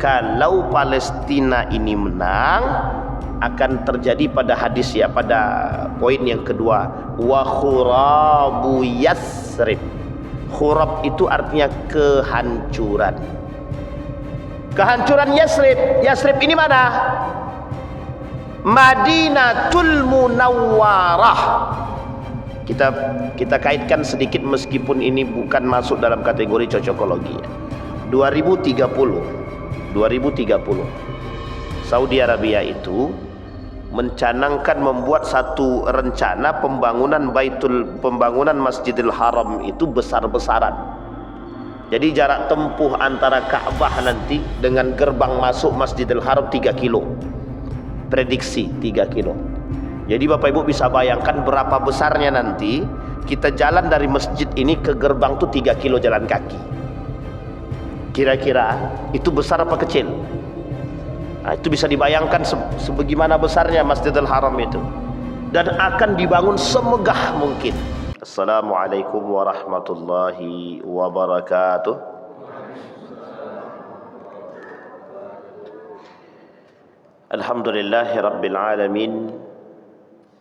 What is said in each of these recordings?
kalau Palestina ini menang, akan terjadi pada hadis ya, pada poin yang kedua, wa khurabu Yasrib. Khurab itu artinya kehancuran. Kehancuran Yasrib. Yasrib ini mana? Madinatul Munawwarah. Kita kaitkan sedikit meskipun ini bukan masuk dalam kategori cocokologi. 2030 Saudi Arabia itu mencanangkan membuat satu rencana pembangunan Masjidil Haram itu besar-besaran. Jadi jarak tempuh antara Ka'bah nanti dengan gerbang masuk Masjidil Haram 3 kilo. Prediksi 3 kilo. Jadi Bapak Ibu bisa bayangkan berapa besarnya nanti kita jalan dari masjid ini ke gerbang tuh 3 kilo jalan kaki. Kira-kira itu besar apa kecil? Nah, itu bisa dibayangkan sebagaimana besarnya Masjidil Haram itu, dan akan dibangun semegah mungkin. Assalamualaikum warahmatullahi wabarakatuh. Alhamdulillahi rabbil alamin.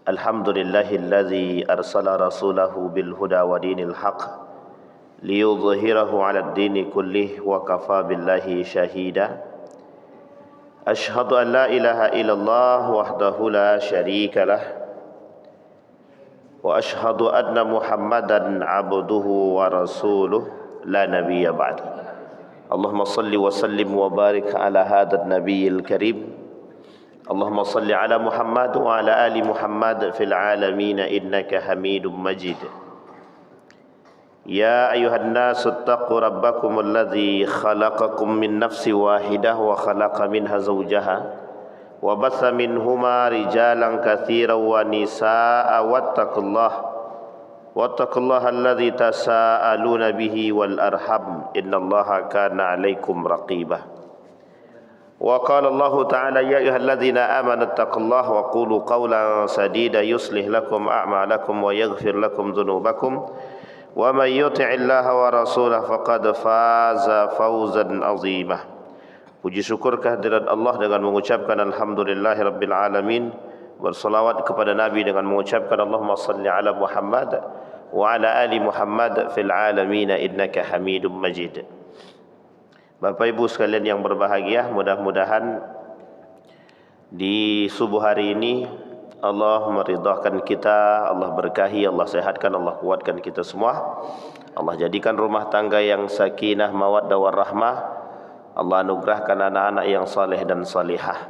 Alhamdulillahilladzi arsala rasulahu bil huda wa dinil haq liyudhhirahu 'alad dini kullih wa kafa billahi shahida. Ashhadu an la ilaha illallah wahdahu la syarika lah wa ashhadu anna Muhammadan abduhu wa rasuluh la nabiyya ba'd. Allahumma salli wa sallim wa barik ala hadzal nabiyil karim. Allahumma salli ala Muhammad wa ala ali Muhammad fil alamin innaka Hamidum Majid. Ya ayuhan nasu attaqu rabbakum alladhi khalaqakum min nafsi wahidah wa khalaqa minha zawjaha wa batha minhuma rijalan katsiran wa nisaa wattaqullaha alladhi tasaaluna bihi wal arham innallaha kana 'alaikum raqiba. Wa qala Allah ta'ala ya ayyuhalladzina amanu taqullaha wa qulu qawlan sadida yuslih lakum a'malakum wa yaghfir lakum dhunubakum. Wa may yuti'illaha wa rasulahu faqad faza fawzan 'azima. Puji syukur kehadirat Allah dengan mengucapkan alhamdulillahirabbil alamin, berselawat kepada Nabi dengan mengucapkan Allahumma salli ala Muhammad wa ala ali Muhammad fil alamin innaka Hamidum Majid. Bapak Ibu sekalian yang berbahagia, mudah-mudahan di subuh hari ini Allah meridahkan kita, Allah berkahi, Allah sehatkan, Allah kuatkan kita semua. Allah jadikan rumah tangga yang sakinah, mawaddah warahmah. Allah anugerahkan anak-anak yang saleh dan salihah.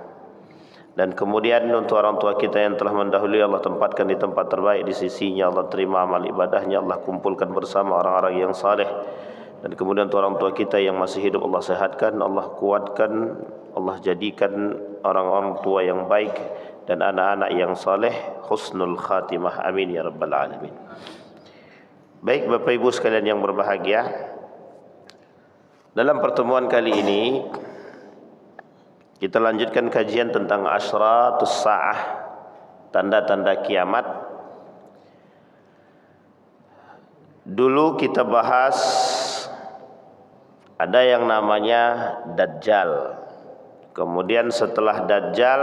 Dan kemudian untuk orang tua kita yang telah mendahului, Allah tempatkan di tempat terbaik di sisinya. Allah terima amal ibadahnya, Allah kumpulkan bersama orang-orang yang saleh. Dan kemudian untuk orang tua kita yang masih hidup, Allah sehatkan, Allah kuatkan, Allah jadikan orang-orang tua yang baik dan anak-anak yang saleh, husnul khatimah, amin ya rabbal alamin. Baik Bapak Ibu sekalian yang berbahagia, dalam pertemuan kali ini kita lanjutkan kajian tentang asyratus sa'ah, tanda-tanda kiamat. Dulu kita bahas ada yang namanya Dajjal. Kemudian setelah Dajjal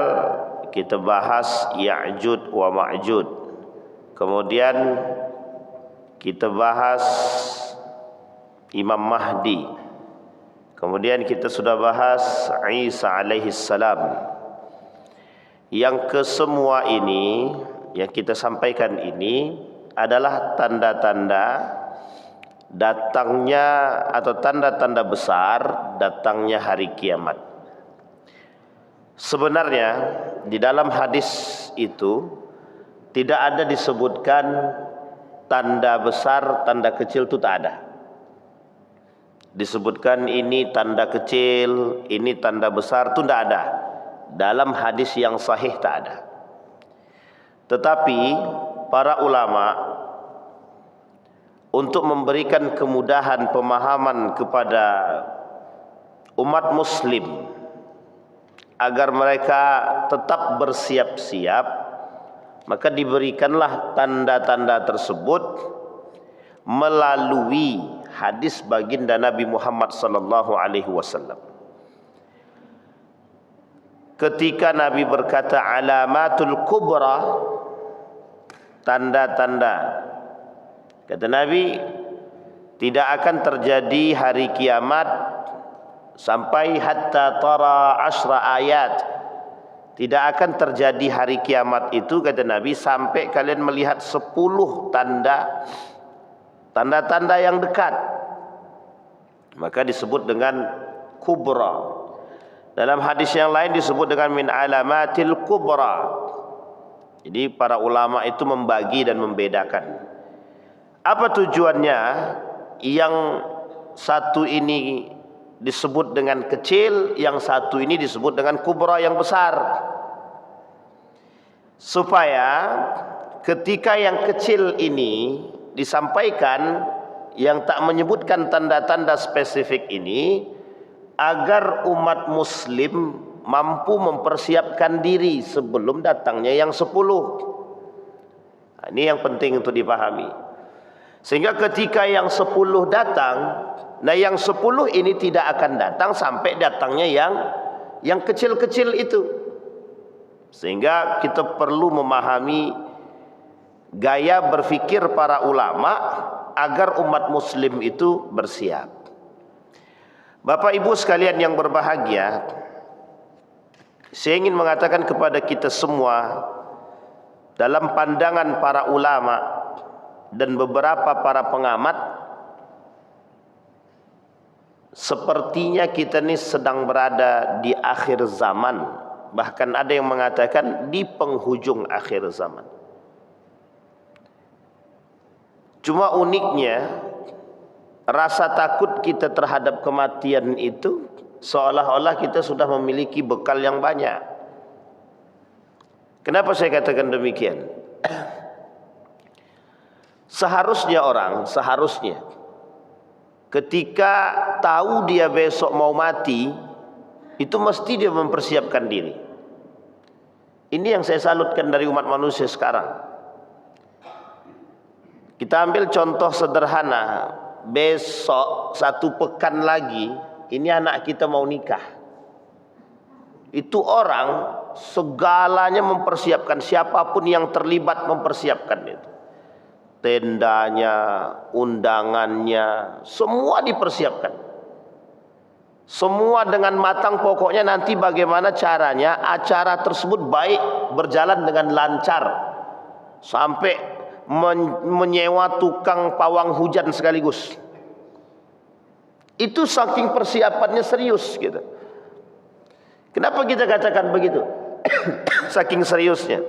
kita bahas Ya'jud wa Ma'jud. Kemudian kita bahas Imam Mahdi. Kemudian kita sudah bahas Isa alaihi salam. Yang kesemua ini yang kita sampaikan ini adalah tanda-tanda datangnya atau tanda-tanda besar datangnya hari kiamat. Sebenarnya di dalam hadis itu tidak ada disebutkan tanda besar, tanda kecil, itu tak ada. Disebutkan ini tanda kecil, ini tanda besar, itu tidak ada. Dalam hadis yang sahih tak ada. Tetapi para ulama untuk memberikan kemudahan pemahaman kepada umat muslim agar mereka tetap bersiap-siap, maka diberikanlah tanda-tanda tersebut melalui hadis baginda Nabi Muhammad sallallahu alaihi wasallam. ketika Nabi berkata alamatul kubra, tanda-tanda. Kata Nabi, tidak akan terjadi hari kiamat sampai hatta tara asra ayat. Tidak akan terjadi hari kiamat itu, kata Nabi, sampai kalian melihat 10 tanda-tanda yang dekat. Maka disebut dengan kubra. Dalam hadis yang lain disebut dengan min alamatil kubra. Jadi para ulama itu membagi dan membedakan. Apa tujuannya? Yang satu ini disebut dengan kecil, yang satu ini disebut dengan kubra, yang besar. Supaya ketika yang kecil ini disampaikan, yang tak menyebutkan tanda-tanda spesifik ini, agar umat muslim mampu mempersiapkan diri sebelum datangnya yang 10. Nah, ini yang penting untuk dipahami. Sehingga ketika yang 10 datang, nah yang 10 ini tidak akan datang sampai datangnya yang kecil-kecil itu. Sehingga kita perlu memahami gaya berfikir para ulama agar umat muslim itu bersiap. Bapak Ibu sekalian yang berbahagia, saya ingin mengatakan kepada kita semua, dalam pandangan para ulama dan beberapa para pengamat, sepertinya kita ini sedang berada di akhir zaman. Bahkan ada yang mengatakan di penghujung akhir zaman. Cuma uniknya, rasa takut kita terhadap kematian itu seolah-olah kita sudah memiliki bekal yang banyak. Kenapa saya katakan demikian? Seharusnya ketika tahu dia besok mau mati, itu mesti dia mempersiapkan diri. Ini yang saya salutkan dari umat manusia sekarang. Kita ambil contoh sederhana. Besok 1 pekan lagi ini anak kita mau nikah. Itu orang segalanya mempersiapkan, siapapun yang terlibat mempersiapkan itu. Tendanya, undangannya, semua dipersiapkan. Semua dengan matang, pokoknya nanti bagaimana caranya acara tersebut baik, berjalan dengan lancar. Sampai menyewa tukang pawang hujan sekaligus. Itu saking persiapannya serius gitu. Kenapa kita katakan begitu? Saking seriusnya.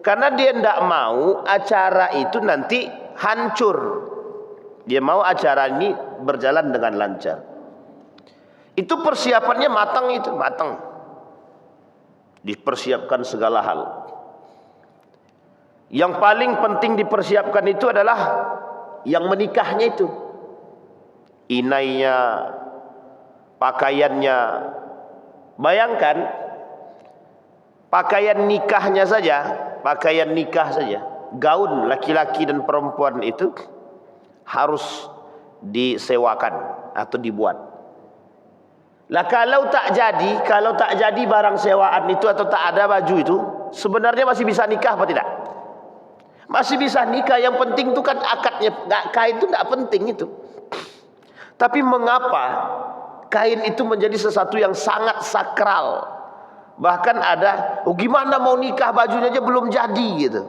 Karena dia tidak mau acara itu nanti hancur. Dia mau acara ini berjalan dengan lancar. Itu persiapannya matang. Dipersiapkan segala hal. Yang paling penting dipersiapkan itu adalah yang menikahnya itu. Inainya, pakaiannya. Bayangkan pakaian nikahnya saja, gaun laki-laki dan perempuan itu harus disewakan atau dibuat. Lah kalau tak jadi barang sewaan itu atau tak ada baju itu, sebenarnya masih bisa nikah apa tidak? Masih bisa nikah, yang penting itu kan akadnya, kain itu tidak penting itu. Tapi mengapa kain itu menjadi sesuatu yang sangat sakral? Bahkan ada, gimana mau nikah bajunya aja belum jadi gitu.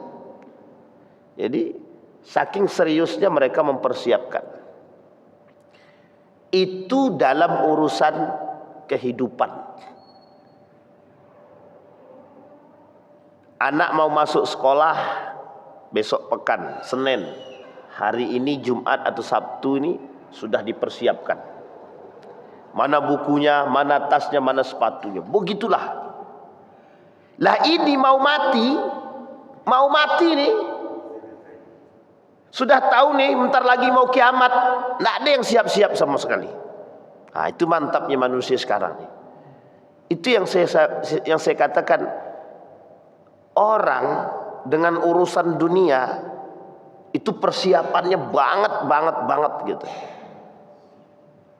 Jadi saking seriusnya mereka mempersiapkan. Itu dalam urusan kehidupan. Anak mau masuk sekolah besok pekan, Senin. Hari ini Jumat atau Sabtu ini sudah dipersiapkan. Mana bukunya, mana tasnya, mana sepatunya. Begitulah. Lah ini mau mati nih. Sudah tahu nih bentar lagi mau kiamat. Tidak ada yang siap-siap sama sekali. Nah, itu mantapnya manusia sekarang nih. Itu yang saya katakan, orang dengan urusan dunia itu persiapannya banget gitu.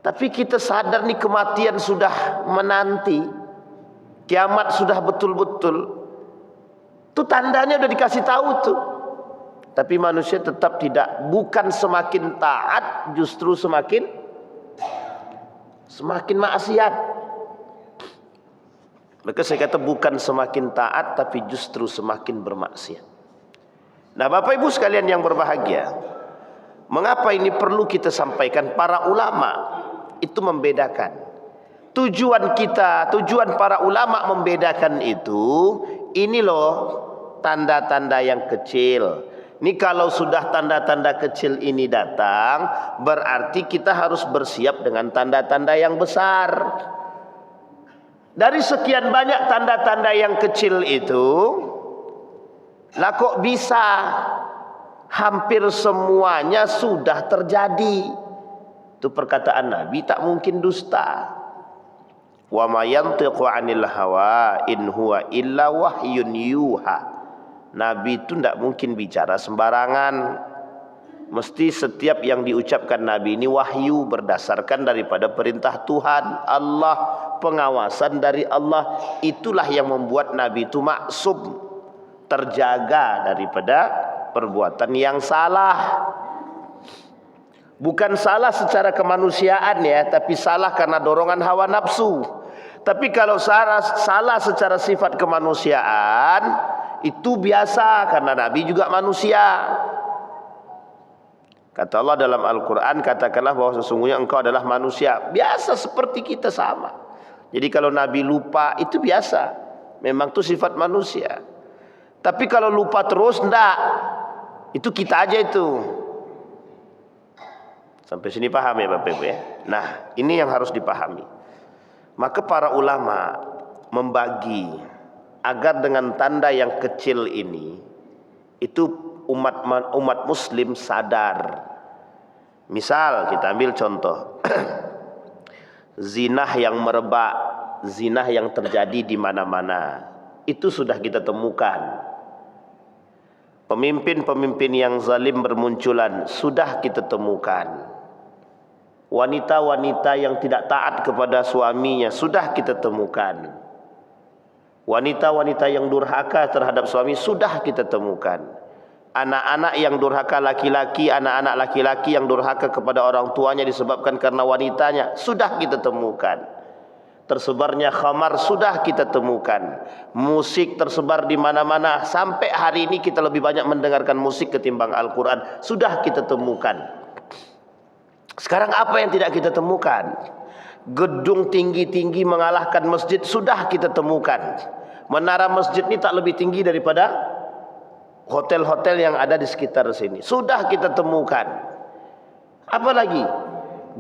Tapi kita sadar nih kematian sudah menanti. kiamat sudah betul-betul. Itu tandanya udah dikasih tahu tuh. Tapi manusia tetap tidak, bukan semakin taat, justru semakin maksiat. Maka saya kata bukan semakin taat, tapi justru semakin bermaksiat. Nah, Bapak Ibu sekalian yang berbahagia, mengapa ini perlu kita sampaikan? Para ulama itu membedakan. Tujuan para ulama membedakan itu, ini loh tanda-tanda yang kecil. Ini kalau sudah tanda-tanda kecil ini datang, berarti kita harus bersiap dengan tanda-tanda yang besar. Dari sekian banyak tanda-tanda yang kecil itu, lah kok bisa hampir semuanya sudah terjadi? Itu perkataan Nabi, tak mungkin dusta. Wa ma yantiqu 'anil hawa in huwa illa wahyun yuha. Nabi itu tidak mungkin bicara sembarangan. Mesti setiap yang diucapkan Nabi ini wahyu, berdasarkan daripada perintah Tuhan Allah, pengawasan dari Allah. Itulah yang membuat Nabi itu maksum, terjaga daripada perbuatan yang salah. Bukan salah secara kemanusiaan ya, tapi salah karena dorongan hawa nafsu. Tapi kalau salah secara sifat kemanusiaan, itu biasa karena Nabi juga manusia. Kata Allah dalam Al-Quran, katakanlah bahwa sesungguhnya engkau adalah manusia, biasa seperti kita sama. Jadi kalau Nabi lupa, itu biasa, memang itu sifat manusia. Tapi kalau lupa terus, enggak, itu kita aja itu. Sampai sini paham ya Bapak Ibu ya. Nah, ini yang harus dipahami. Maka para ulama membagi agar dengan tanda yang kecil ini, itu umat muslim sadar. Misal kita ambil contoh zinah yang merebak, zinah yang terjadi di mana-mana, itu sudah kita temukan. Pemimpin-pemimpin yang zalim bermunculan, sudah kita temukan. Wanita-wanita yang tidak taat kepada suaminya, sudah kita temukan. Wanita-wanita yang durhaka terhadap suami, sudah kita temukan. Anak-anak yang durhaka laki-laki, anak-anak laki-laki yang durhaka kepada orang tuanya disebabkan karena wanitanya, sudah kita temukan. Tersebarnya khamar, sudah kita temukan. Musik tersebar di mana-mana, sampai hari ini kita lebih banyak mendengarkan musik ketimbang Al-Quran, sudah kita temukan. Sekarang apa yang tidak kita temukan? Gedung tinggi-tinggi mengalahkan masjid, sudah kita temukan. Menara masjid ini tak lebih tinggi daripada hotel-hotel yang ada di sekitar sini, sudah kita temukan. Apa lagi?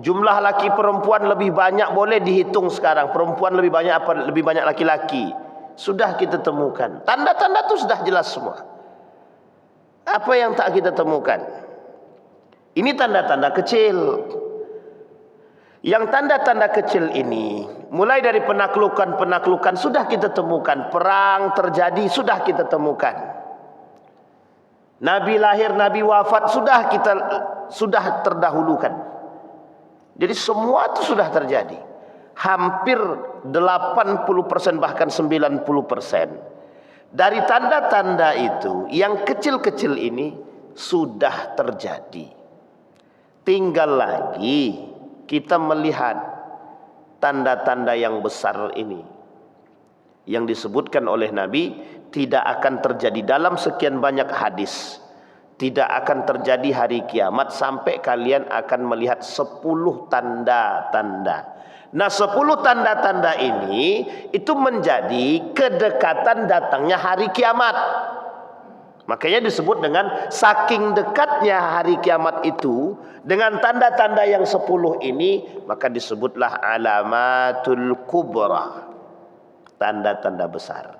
Jumlah laki perempuan lebih banyak, boleh dihitung sekarang. Perempuan lebih banyak apa? Lebih banyak laki-laki. Sudah kita temukan. Tanda-tanda itu sudah jelas semua. Apa yang tak kita temukan? Ini tanda-tanda kecil. Yang tanda-tanda kecil ini, mulai dari penaklukan sudah kita temukan. Perang terjadi, sudah kita temukan. Nabi lahir, Nabi wafat, sudah terdahulukan. Jadi semua itu sudah terjadi. Hampir 80% bahkan 90%. Dari tanda-tanda itu, yang kecil-kecil ini sudah terjadi. Tinggal lagi kita melihat tanda-tanda yang besar ini, yang disebutkan oleh Nabi tidak akan terjadi dalam sekian banyak hadis. Tidak akan terjadi hari kiamat sampai kalian akan melihat 10 tanda-tanda. Nah, 10 tanda-tanda ini itu menjadi kedekatan datangnya hari kiamat. Makanya disebut dengan saking dekatnya hari kiamat itu, dengan tanda-tanda yang 10 ini, maka disebutlah alamatul kubra, tanda-tanda besar.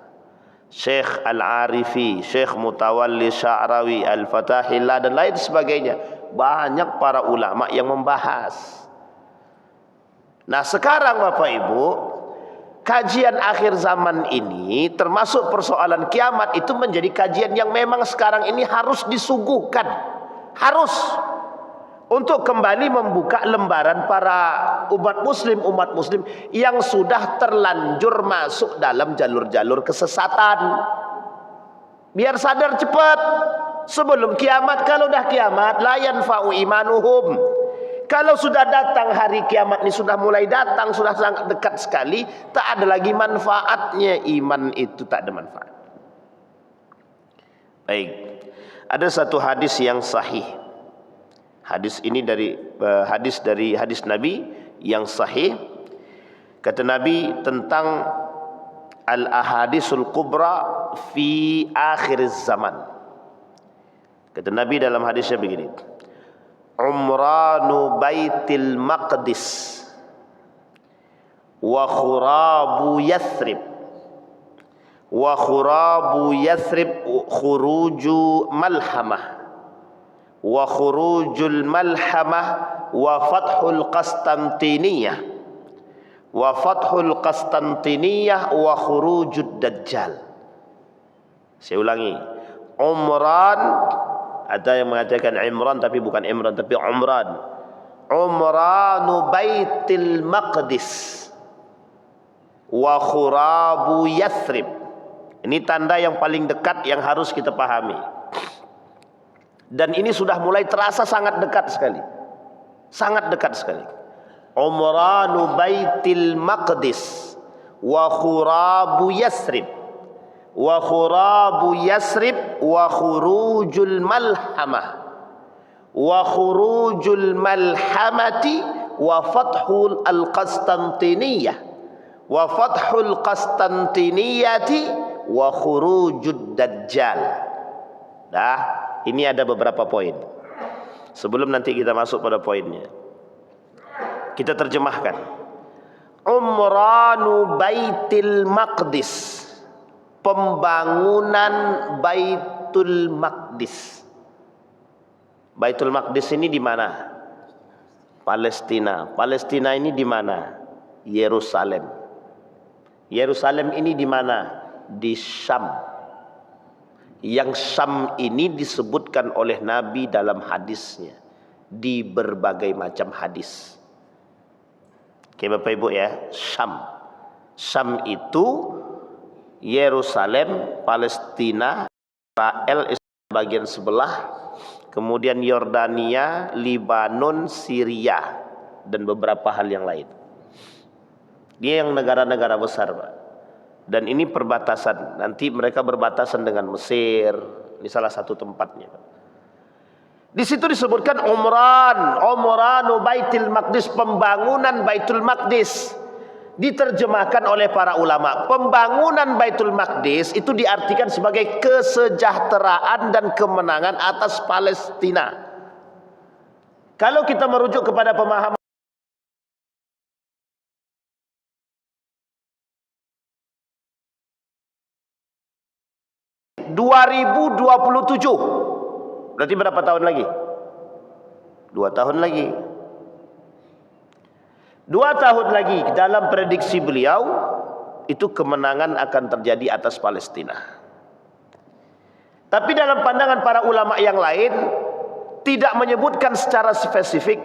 Syekh Al-Arifi, Syekh Mutawalli Sya'rawi, Al-Fatahillah dan lain sebagainya, banyak para ulama yang membahas. Nah, sekarang Bapak Ibu, kajian akhir zaman ini termasuk persoalan kiamat itu menjadi kajian yang memang sekarang ini harus disuguhkan. Harus untuk kembali membuka lembaran para umat muslim yang sudah terlanjur masuk dalam jalur-jalur kesesatan. Biar sadar cepat sebelum kiamat. Kalau dah kiamat, la yanfa'u imanuhum. Kalau sudah datang hari kiamat ini, sudah mulai datang, sudah sangat dekat sekali, tak ada lagi manfaatnya. Iman itu tak ada manfaat. Baik, ada satu hadis yang sahih. Hadis ini dari hadis Nabi yang sahih. Kata Nabi tentang al-ahadisul kubra fi akhir zaman. Kata Nabi dalam hadisnya begini: Umranu Baitil Maqdis wa khurabu Yathrib. Wa khurabu Yathrib khuruju malhamah. Wa khurujul malhamah wa fathul Qastantiniyah. Wa fathul Qastantiniyah wa khurujud Dajjal. Saya ulangi. Umran, ada yang mengatakan Imran tapi bukan Imran tapi Umran. Umranu Baitil Maqdis wa khurabu Yathrib. Ini tanda yang paling dekat yang harus kita pahami. Dan ini sudah mulai terasa sangat dekat sekali. Sangat dekat sekali. Umranu Baitil Maqdis wa khurabu Yathrib. Wa khurabu Yathrib wa khurujul malhamah. Wa khurujul malhamati wa fathul al-Qastantiniyah. Wa fathul Qastantiniyati wa khurujud Dajjal. Dah, ini ada beberapa poin. Sebelum nanti kita masuk pada poinnya, kita terjemahkan. Umranu Baitil Maqdis, pembangunan Baitul Maqdis. Baitul Maqdis ini di mana? Palestina. Palestina ini di mana? Yerusalem. Yerusalem ini di mana? Di Syam. Yang Syam ini disebutkan oleh Nabi dalam hadisnya di berbagai macam hadis. Oke Bapak Ibu ya, Syam. Syam itu Yerusalem, Palestina, Israel bagian sebelah, kemudian Yordania, Libanon, Syria, dan beberapa hal yang lain. Dia yang negara-negara besar, Pak. Dan ini perbatasan. Nanti mereka berbatasan dengan Mesir. Ini salah satu tempatnya. Di situ disebutkan Umranu Baitil Maqdis, pembangunan Baitul Maqdis. Diterjemahkan oleh para ulama, pembangunan Baitul Maqdis itu diartikan sebagai kesejahteraan dan kemenangan atas Palestina. Kalau kita merujuk kepada pemahaman 2027, berarti berapa tahun lagi? 2 tahun lagi. 2 tahun lagi dalam prediksi beliau itu kemenangan akan terjadi atas Palestina. Tapi dalam pandangan para ulama yang lain tidak menyebutkan secara spesifik,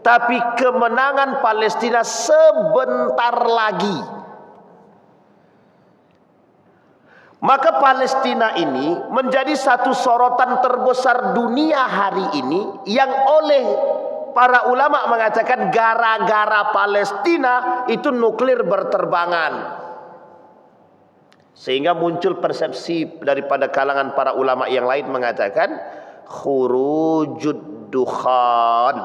tapi kemenangan Palestina sebentar lagi. Maka Palestina ini menjadi satu sorotan terbesar dunia hari ini, yang oleh para ulama mengatakan gara-gara Palestina itu nuklir berterbangan. Sehingga muncul persepsi daripada kalangan para ulama yang lain mengatakan khurujud dukhan.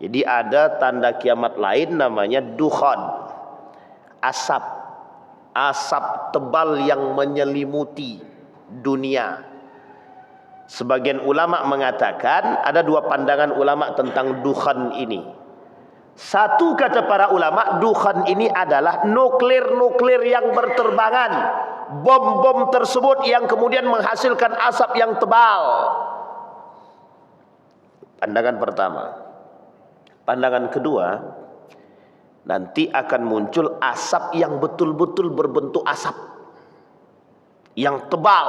Jadi ada tanda kiamat lain namanya dukhan, asap. Asap tebal yang menyelimuti dunia. Sebagian ulama mengatakan, ada 2 pandangan ulama tentang dukhan ini. Satu, kata para ulama, dukhan ini adalah nuklir-nuklir yang berterbangan, bom-bom tersebut yang kemudian menghasilkan asap yang tebal. Pandangan pertama. Pandangan kedua, nanti akan muncul asap yang betul-betul berbentuk asap yang tebal.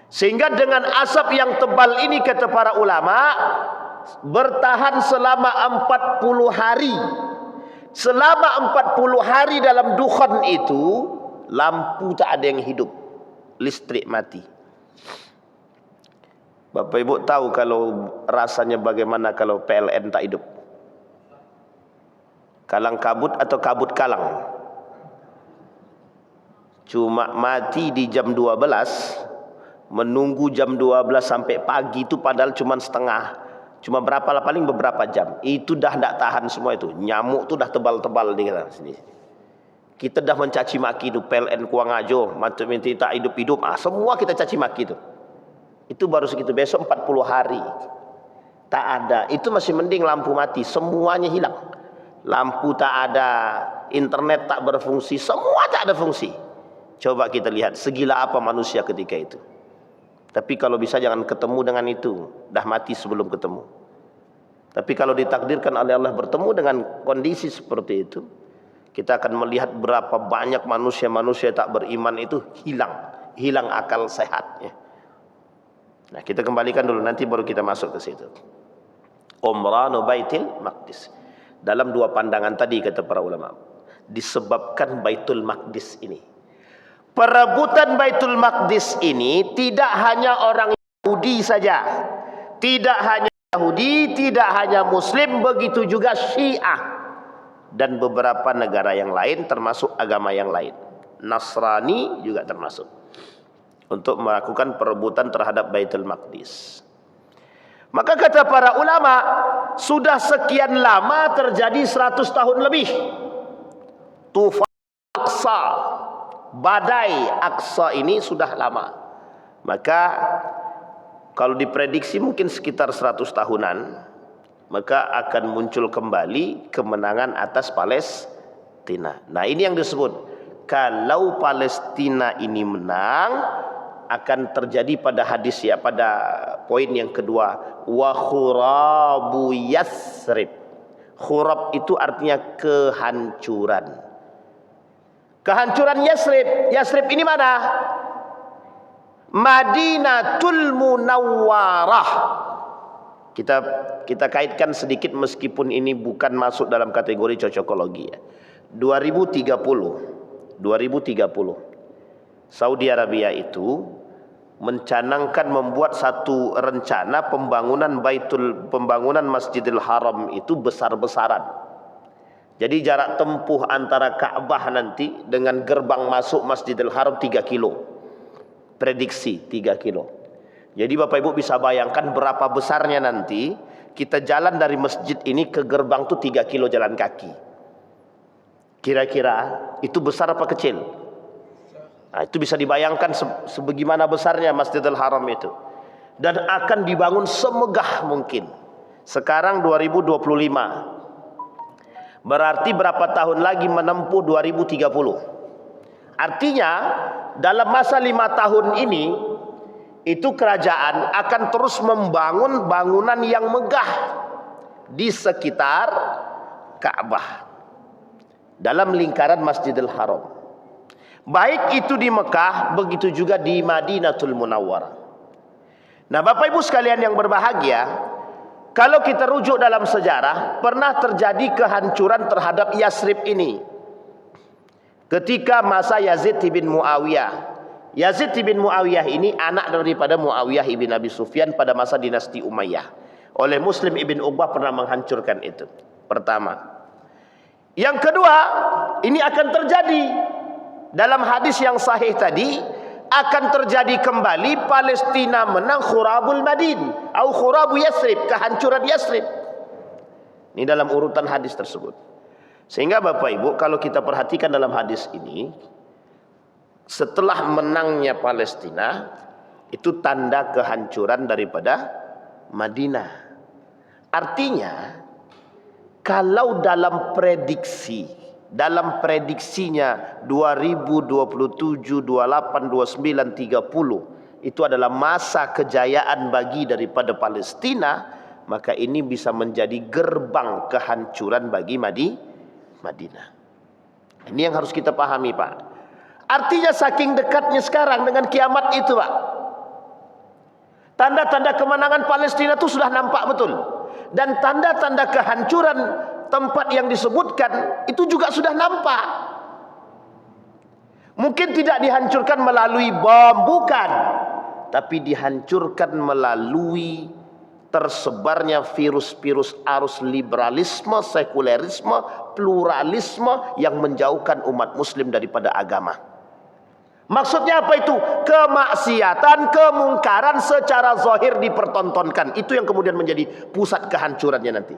Sehingga dengan asap yang tebal ini, kata para ulama, bertahan selama 40 hari. Selama 40 hari dalam dukhan itu, lampu tak ada yang hidup, listrik mati. Bapak Ibu tahu kalau rasanya bagaimana kalau PLN tak hidup? Kalang kabut atau kabut kalang? Cuma mati di jam 12, menunggu jam 12 sampai pagi itu padahal cuma setengah. Cuma berapa lah, paling beberapa jam. Itu dah tak tahan semua itu. Nyamuk tu dah tebal-tebal di sini. Kita dah mencaci maki itu PLN Kuang Ajo, mati tak hidup-hidup. Semua kita caci maki itu. Itu baru segitu, besok 40 hari. Tak ada. Itu masih mending lampu mati, semuanya hilang. Lampu tak ada, internet tak berfungsi, semua tak ada fungsi. Coba kita lihat segila apa manusia ketika itu. Tapi kalau bisa jangan ketemu dengan itu, dah mati sebelum ketemu. Tapi kalau ditakdirkan oleh Allah bertemu dengan kondisi seperti itu, kita akan melihat berapa banyak manusia-manusia tak beriman itu hilang akal sehatnya. Nah, kita kembalikan dulu, nanti baru kita masuk ke situ. Umranu Baitul Maqdis. Dalam dua pandangan tadi kata para ulama, disebabkan Baitul Maqdis ini. Perebutan Baitul Maqdis ini tidak hanya orang Yahudi saja. Tidak hanya Yahudi, tidak hanya Muslim, begitu juga Syiah. Dan beberapa negara yang lain termasuk agama yang lain. Nasrani juga termasuk. Untuk melakukan perebutan terhadap Baitul Maqdis. Maka kata para ulama, sudah sekian lama terjadi 100 tahun lebih. Tufan Aqsa, badai Aqsa ini sudah lama. Maka kalau diprediksi mungkin sekitar 100 tahunan, maka akan muncul kembali kemenangan atas Palestina. Nah, ini yang disebut, kalau Palestina ini menang, akan terjadi pada hadis ya, pada poin yang kedua, wa khurabu Yasrib. Khurab itu artinya kehancuran. Kehancuran Yasrib. Yasrib ini mana? Madinatul Munawwarah. Kita kaitkan sedikit meskipun ini bukan masuk dalam kategori cocokologi ya. 2030 Saudi Arabia itu mencanangkan membuat satu rencana pembangunan Masjidil Haram itu besar-besaran. Jadi jarak tempuh antara Ka'bah nanti dengan gerbang masuk Masjidil Haram 3 kilo. Prediksi 3 kilo. Jadi Bapak Ibu bisa bayangkan berapa besarnya nanti kita jalan dari masjid ini ke gerbang tuh 3 kilo jalan kaki. Kira-kira itu besar apa kecil? Nah, itu bisa dibayangkan sebagaimana besarnya Masjidil Haram itu. Dan akan dibangun semegah mungkin. Sekarang 2025. Berarti berapa tahun lagi menempuh 2030. Artinya dalam masa 5 tahun ini, itu kerajaan akan terus membangun bangunan yang megah di sekitar Ka'bah, dalam lingkaran Masjidil Haram. Baik itu di Mekah, begitu juga di Madinatul Munawwarah. Nah, Bapak Ibu sekalian yang berbahagia, kalau kita rujuk dalam sejarah, pernah terjadi kehancuran terhadap Yasrib ini. Ketika masa Yazid bin Muawiyah. Yazid bin Muawiyah ini anak daripada Muawiyah ibn Abi Sufyan pada masa dinasti Umayyah. Oleh Muslim ibn Uqbah pernah menghancurkan itu. Pertama. Yang kedua, ini akan terjadi. Dalam hadis yang sahih tadi, akan terjadi kembali Palestina menang khurabul Madin atau khurabu Yasrib, kehancuran Yasrib. Ini dalam urutan hadis tersebut. Sehingga Bapak Ibu, kalau kita perhatikan dalam hadis ini, setelah menangnya Palestina, itu tanda kehancuran daripada Madinah. Artinya, kalau dalam prediksinya 2027, 28, 29, 30 itu adalah masa kejayaan bagi daripada Palestina, maka ini bisa menjadi gerbang kehancuran bagi Madinah. Ini yang harus kita pahami, Pak. Artinya saking dekatnya sekarang dengan kiamat itu, Pak. Tanda-tanda kemenangan Palestina itu sudah nampak betul. Dan tanda-tanda kehancuran tempat yang disebutkan itu juga sudah nampak. Mungkin tidak dihancurkan melalui bom, bukan, tapi dihancurkan melalui tersebarnya virus-virus arus liberalisme, sekulerisme, pluralisme yang menjauhkan umat muslim daripada agama. Maksudnya apa itu? Kemaksiatan, kemungkaran secara zahir dipertontonkan. Itu yang kemudian menjadi pusat kehancurannya nanti.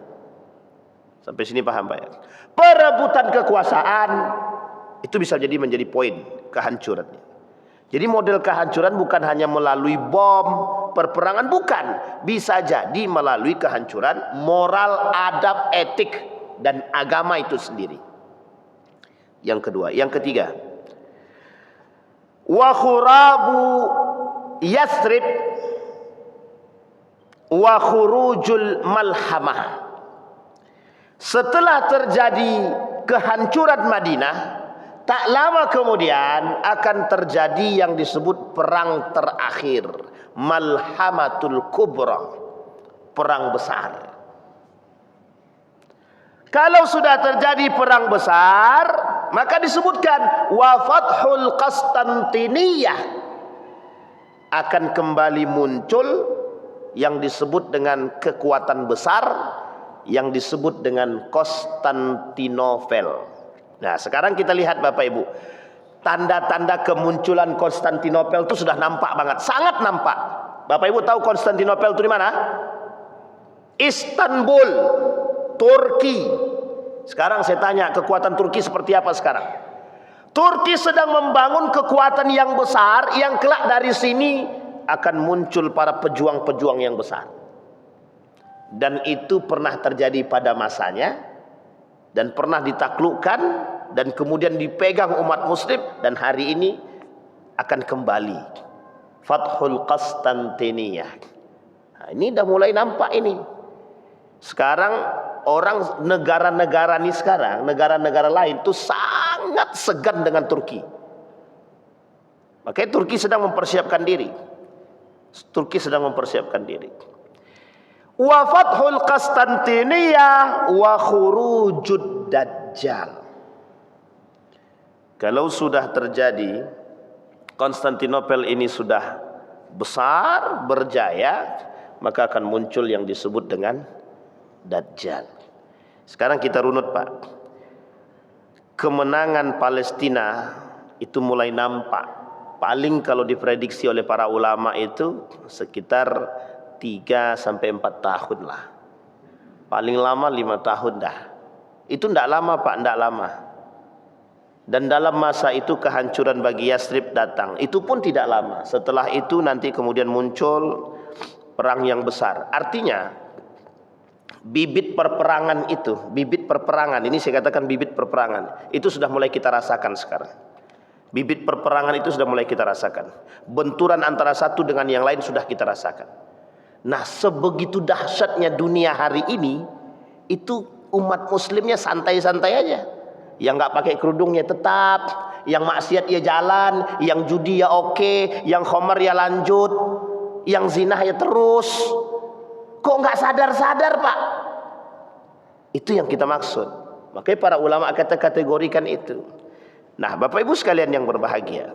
Sampai sini paham Pak ya? Perebutan kekuasaan itu bisa jadi menjadi poin kehancurannya. Jadi model kehancuran bukan hanya melalui bom, perperangan, bukan. Bisa jadi melalui kehancuran moral, adab, etik, dan agama itu sendiri. Yang kedua. Yang ketiga. Wa khurabu Yathrib wa khurujul malhamah. Setelah terjadi kehancuran Madinah, tak lama kemudian akan terjadi yang disebut perang terakhir, Malhamatul Kubra, perang besar. Kalau sudah terjadi perang besar, maka disebutkan wa fathul Qastantiniyah, akan kembali muncul yang disebut dengan kekuatan besar yang disebut dengan Konstantinopel. Nah, sekarang kita lihat Bapak Ibu, tanda-tanda kemunculan Konstantinopel itu sudah nampak banget, sangat nampak. Bapak Ibu tahu Konstantinopel itu di mana? Istanbul, Turki. Sekarang saya tanya, kekuatan Turki seperti apa sekarang? Turki sedang membangun kekuatan yang besar, yang kelak dari sini akan muncul para pejuang-pejuang yang besar. Dan itu pernah terjadi pada masanya, dan pernah ditaklukkan, dan kemudian dipegang umat muslim, dan hari ini akan kembali. Fathul Qastantiniyah. Nah, ini udah mulai nampak ini. Sekarang orang negara-negara ini sekarang, negara-negara lain itu sangat segan dengan Turki. Makanya Turki sedang mempersiapkan diri. Turki sedang mempersiapkan diri. Wa fathul Qastantiniyah wa khurujud Dajjal. Kalau sudah terjadi, Konstantinopel ini sudah besar, berjaya, maka akan muncul yang disebut dengan Dajjal. Sekarang kita runut Pak. Kemenangan Palestina itu mulai nampak. Paling kalau diprediksi oleh para ulama itu sekitar 3 sampai 4 tahun lah. Paling lama 5 tahun dah. Itu tidak lama Pak, tidak lama. Dan dalam masa itu kehancuran bagi Yathrib datang. Itu pun tidak lama. Setelah itu nanti kemudian muncul perang yang besar. Artinya bibit perperangan itu, bibit perperangan, ini saya katakan bibit perperangan, itu sudah mulai kita rasakan sekarang. Bibit perperangan itu sudah mulai kita rasakan. Benturan antara satu dengan yang lain sudah kita rasakan. Nah, sebegitu dahsyatnya dunia hari ini, itu umat muslimnya santai-santai aja. Yang nggak pakai kerudungnya tetap, yang maksiat ya jalan, yang judi ya oke, yang khamar ya lanjut, yang zina ya terus. Kok nggak sadar-sadar Pak? Itu yang kita maksud. Makanya para ulama kategorikan itu. Nah, Bapak Ibu sekalian yang berbahagia,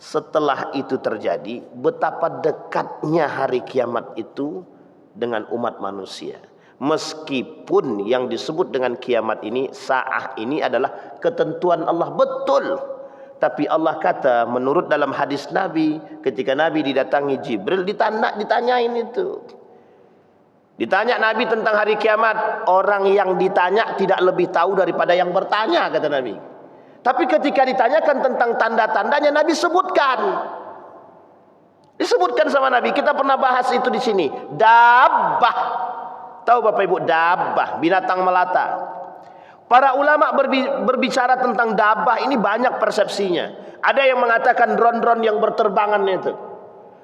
setelah itu terjadi, betapa dekatnya hari kiamat itu dengan umat manusia. Meskipun yang disebut dengan kiamat ini, sa'ah ini adalah ketentuan Allah, betul. Tapi Allah kata, menurut dalam hadis Nabi, ketika Nabi didatangi Jibril, ditanyain itu. Ditanya Nabi tentang hari kiamat, orang yang ditanya tidak lebih tahu daripada yang bertanya, kata Nabi. Tapi ketika ditanyakan tentang tanda-tandanya, Nabi sebutkan. Disebutkan sama Nabi. Kita pernah bahas itu di sini. Dabbah. Tahu Bapak Ibu, dabbah, binatang melata. Para ulama berbicara tentang dabbah ini banyak persepsinya. Ada yang mengatakan drone-drone yang berterbangan itu.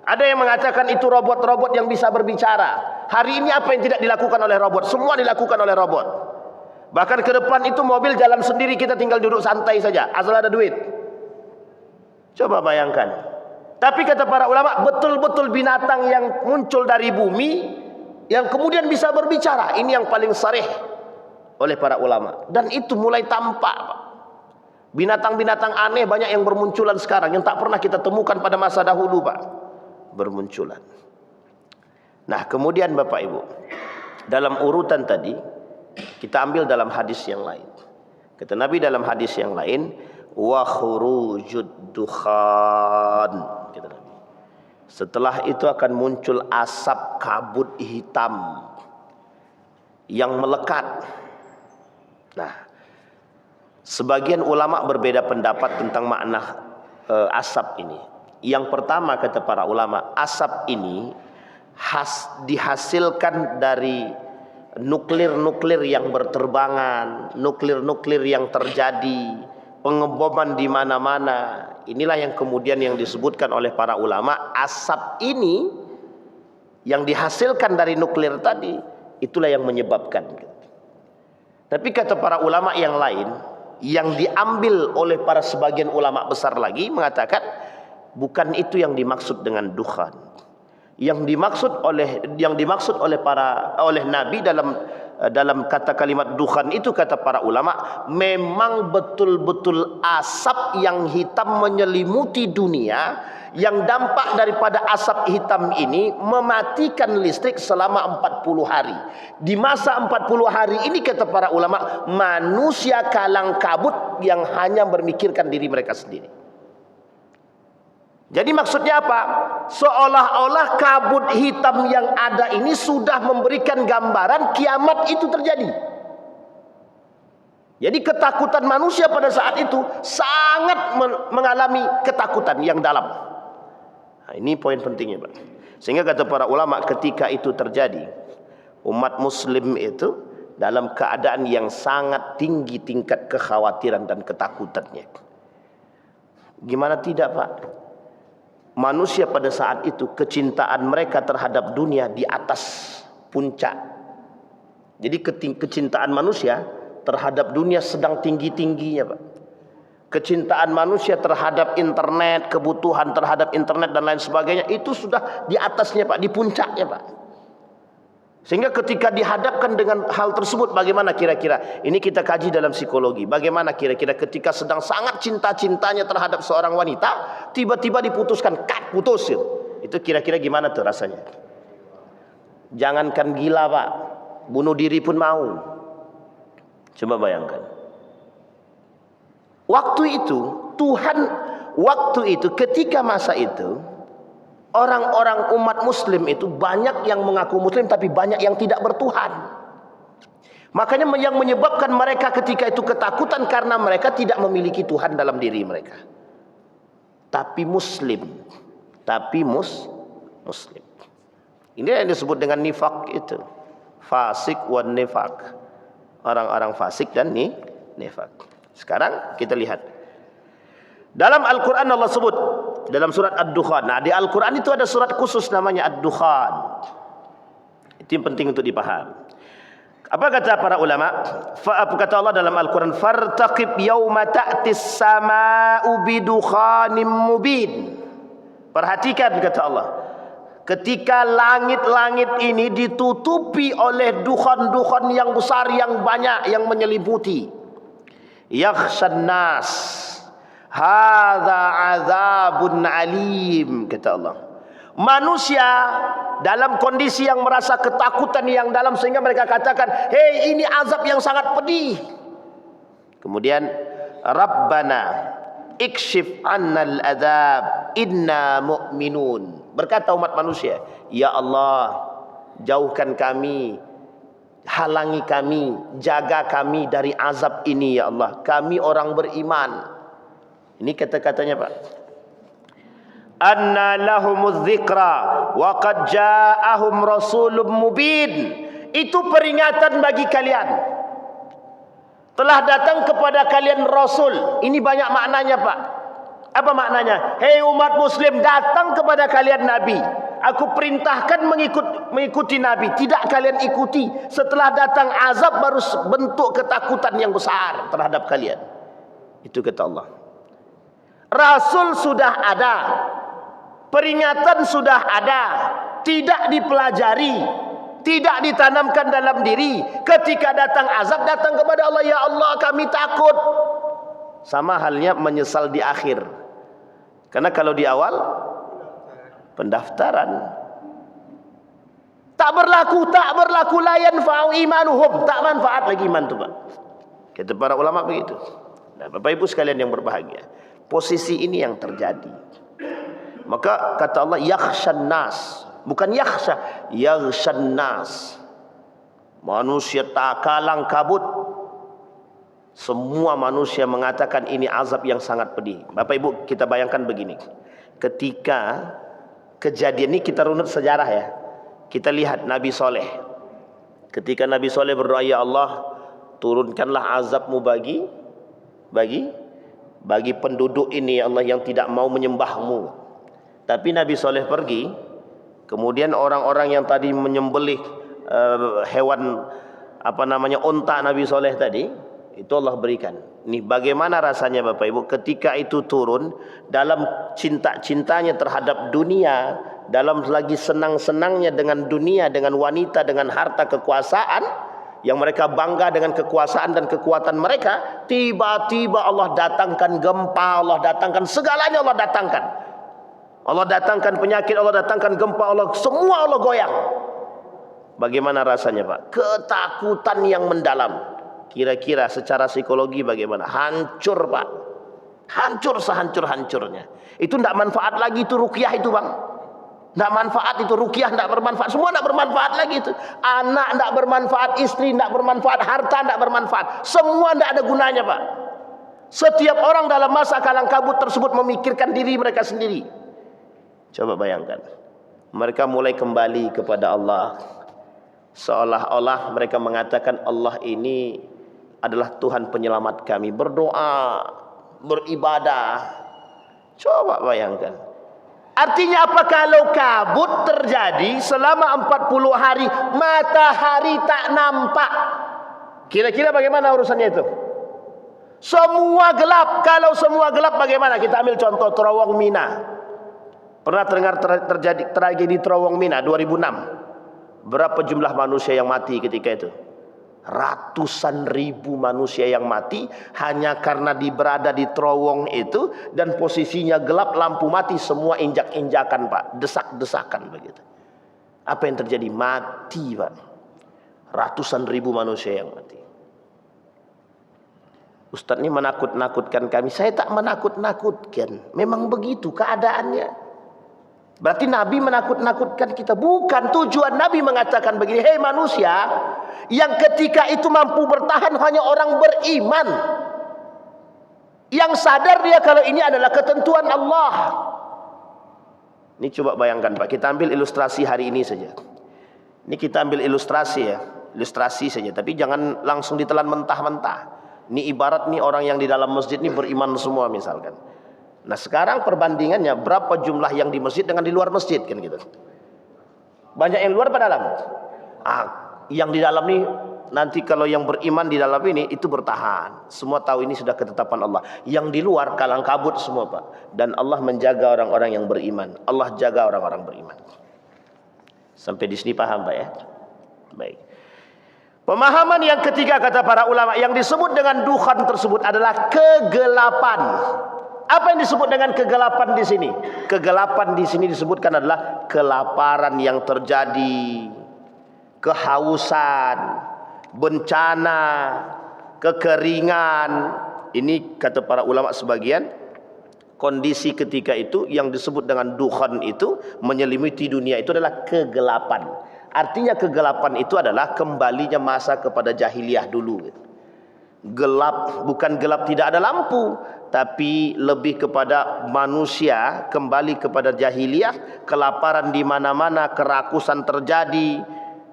Ada yang mengatakan itu robot-robot yang bisa berbicara. Hari ini apa yang tidak dilakukan oleh robot? Semua dilakukan oleh robot. Bahkan ke depan itu mobil jalan sendiri, kita tinggal duduk santai saja, asal ada duit. Coba bayangkan. Tapi kata para ulama, betul-betul binatang yang muncul dari bumi, yang kemudian bisa berbicara. Ini yang paling sarih oleh para ulama. Dan itu mulai tampak, Pak. Binatang-binatang aneh banyak yang bermunculan sekarang, yang tak pernah kita temukan pada masa dahulu, Pak. Bermunculan. Nah, kemudian Bapak Ibu, dalam urutan tadi kita ambil dalam hadis yang lain. Kata Nabi dalam hadis yang lain, wa khurujud dukhan. Kata Nabi, setelah itu akan muncul asap kabut hitam yang melekat. Nah, sebagian ulama berbeda pendapat tentang makna asap ini. Yang pertama, kata para ulama, asap ini dihasilkan dari nuklir-nuklir yang berterbangan, nuklir-nuklir yang terjadi, pengeboman di mana-mana. Inilah yang kemudian yang disebutkan oleh para ulama, asap ini yang dihasilkan dari nuklir tadi, itulah yang menyebabkan. Tapi kata para ulama yang lain, yang diambil oleh para sebagian ulama besar lagi, mengatakan bukan itu yang dimaksud dengan dukhan. Yang dimaksud oleh Nabi dalam kata kalimat dukhan itu, kata para ulama, memang betul-betul asap yang hitam menyelimuti dunia, yang dampak daripada asap hitam ini mematikan listrik selama 40 hari. Di masa 40 hari ini, kata para ulama, manusia kalang kabut yang hanya memikirkan diri mereka sendiri. Jadi maksudnya apa? Seolah-olah kabut hitam yang ada ini sudah memberikan gambaran kiamat itu terjadi. Jadi ketakutan manusia pada saat itu sangat mengalami ketakutan yang dalam. Nah, ini poin pentingnya, Pak. Sehingga kata para ulama, ketika itu terjadi, umat muslim itu dalam keadaan yang sangat tinggi tingkat kekhawatiran dan ketakutannya. Gimana tidak, Pak? Manusia pada saat itu kecintaan mereka terhadap dunia di atas puncak. Jadi kecintaan manusia terhadap dunia sedang tinggi-tingginya, Pak. Kecintaan manusia terhadap internet, kebutuhan terhadap internet dan lain sebagainya, itu sudah di atasnya, Pak, di puncaknya, Pak. Sehingga ketika dihadapkan dengan hal tersebut, bagaimana kira-kira? Ini kita kaji dalam psikologi. Bagaimana kira-kira ketika sedang sangat cinta-cintanya terhadap seorang wanita, tiba-tiba diputuskan, putus itu. Itu kira-kira gimana tuh rasanya? Jangankan gila, Pak, bunuh diri pun mau. Coba bayangkan. Waktu itu ketika masa itu, orang-orang umat muslim itu banyak yang mengaku muslim, tapi banyak yang tidak bertuhan. Makanya yang menyebabkan mereka ketika itu ketakutan, karena mereka tidak memiliki Tuhan dalam diri mereka. Tapi muslim. Muslim. Ini yang disebut dengan nifak itu. Fasik wan nifak. Orang-orang fasik dan nifak. Sekarang kita lihat. Dalam Al-Quran Allah sebut dalam surat Ad-Dukhan. Nah, di Al-Quran itu ada surat khusus namanya Ad-Dukhan. Itu yang penting untuk dipaham. Apa kata para ulama? Kata Allah dalam Al-Quran, fartaqib yawma ta'tis sama'u bidukhanim mubin. Perhatikan, kata Allah, ketika langit-langit ini ditutupi oleh dukhan-dukhan yang besar, yang banyak, yang menyelimuti. Yakhshan nas, hadza azabun alim, kata Allah. Manusia dalam kondisi yang merasa ketakutan yang dalam, sehingga mereka katakan, hei, ini azab yang sangat pedih. Kemudian, Rabbana ikshif annal adzab inna mu'minun. Berkata umat manusia, ya Allah, jauhkan kami, halangi kami, jaga kami dari azab ini, ya Allah, kami orang beriman. Ini kata-katanya, Pak. Anna lahumuz dzikra wa qad ja'ahum rasulun mubin. Itu peringatan bagi kalian. Telah datang kepada kalian rasul. Ini banyak maknanya, Pak. Apa maknanya? Hei umat muslim, datang kepada kalian nabi. Aku perintahkan mengikuti nabi. Tidak kalian ikuti. Setelah datang azab, baru bentuk ketakutan yang besar terhadap kalian. Itu kata Allah. Rasul sudah ada, peringatan sudah ada, tidak dipelajari, tidak ditanamkan dalam diri. Ketika datang azab, datang kepada Allah, ya Allah kami takut. Sama halnya menyesal di akhir. Karena kalau di awal pendaftaran tak berlaku la yanfa'u imanuhum, tak manfaat lagi iman itu, Pak. Kata para ulama begitu. Nah, Bapak Ibu sekalian yang berbahagia, posisi ini yang terjadi. Maka kata Allah yakhshan nas, bukan yakhsha, yakhshan nas. Manusia tak kalang kabut. Semua manusia mengatakan ini azab yang sangat pedih. Bapak Ibu, kita bayangkan begini. Ketika kejadian ini, kita runut sejarah ya. Kita lihat Nabi Soleh. Ketika Nabi Soleh berdoa, ya Allah, turunkanlah azabmu bagi penduduk ini, ya Allah, yang tidak mau menyembahmu. Tapi Nabi Soleh pergi, kemudian orang-orang yang tadi menyembelih hewan unta Nabi Soleh tadi, itu Allah berikan. Nih bagaimana rasanya Bapak Ibu ketika itu turun, dalam cinta-cintanya terhadap dunia, dalam lagi senang-senangnya dengan dunia, dengan wanita, dengan harta, kekuasaan, yang mereka bangga dengan kekuasaan dan kekuatan mereka, tiba-tiba Allah datangkan gempa, Allah datangkan segalanya, Allah datangkan. Allah datangkan penyakit, Allah datangkan gempa, Allah semua Allah goyang. Bagaimana rasanya Pak? Ketakutan yang mendalam. Kira-kira secara psikologi bagaimana? Hancur Pak. Hancur sehancur-hancurnya. Itu tidak manfaat lagi itu ruqyah itu Bang. Tidak manfaat itu ruqyah, tidak bermanfaat. Semua tidak bermanfaat lagi itu. Anak tidak bermanfaat, istri tidak bermanfaat, harta tidak bermanfaat. Semua tidak ada gunanya Pak. Setiap orang dalam masa kalang kabut tersebut memikirkan diri mereka sendiri. Coba bayangkan. Mereka mulai kembali kepada Allah. Seolah-olah mereka mengatakan Allah ini adalah Tuhan penyelamat kami. Berdoa, beribadah. Coba bayangkan. Artinya apa kalau kabut terjadi selama 40 hari, matahari tak nampak? Kira-kira bagaimana urusannya itu? Semua gelap. Kalau semua gelap bagaimana? Kita ambil contoh Terowong Mina. Pernah dengar terjadi tragedi Terowong Mina 2006? Berapa jumlah manusia yang mati ketika itu? Ratusan ribu manusia yang mati hanya karena berada di terowong itu dan posisinya gelap, lampu mati, semua injak-injakan Pak, desak-desakan begitu. Apa yang terjadi? Mati Pak. Ratusan ribu manusia yang mati. Ustaz ini menakut-nakutkan kami. Saya tak menakut-nakutkan. Memang begitu keadaannya. Berarti Nabi menakut-nakutkan kita. Bukan, tujuan Nabi mengatakan begini, hei manusia, yang ketika itu mampu bertahan hanya orang beriman, yang sadar dia kalau ini adalah ketentuan Allah. Ini coba bayangkan Pak, kita ambil ilustrasi hari ini saja. Ini kita ambil ilustrasi ya, ilustrasi saja, tapi jangan langsung ditelan mentah-mentah. Ini ibarat nih orang yang di dalam masjid ini beriman semua misalkan. Nah sekarang perbandingannya berapa jumlah yang di masjid dengan di luar masjid kan gitu. Banyak yang luar apa dalam? Yang di dalam nih nanti kalau yang beriman di dalam ini itu bertahan. Semua tahu ini sudah ketetapan Allah. Yang di luar kalang kabut semua Pak. Dan Allah menjaga orang-orang yang beriman. Allah jaga orang-orang beriman. Sampai di sini paham Pak ya? Baik. Pemahaman yang ketiga kata para ulama, yang disebut dengan dukhan tersebut adalah kegelapan. Apa yang disebut dengan kegelapan di sini? Kegelapan di sini disebutkan adalah kelaparan yang terjadi, kehausan, bencana, kekeringan. Ini kata para ulama sebagian, kondisi ketika itu yang disebut dengan dukhan itu menyelimuti dunia itu adalah kegelapan. Artinya kegelapan itu adalah kembalinya masa kepada jahiliyah dulu. Gelap, bukan gelap tidak ada lampu, tapi lebih kepada manusia kembali kepada jahiliyah, kelaparan di mana-mana, kerakusan terjadi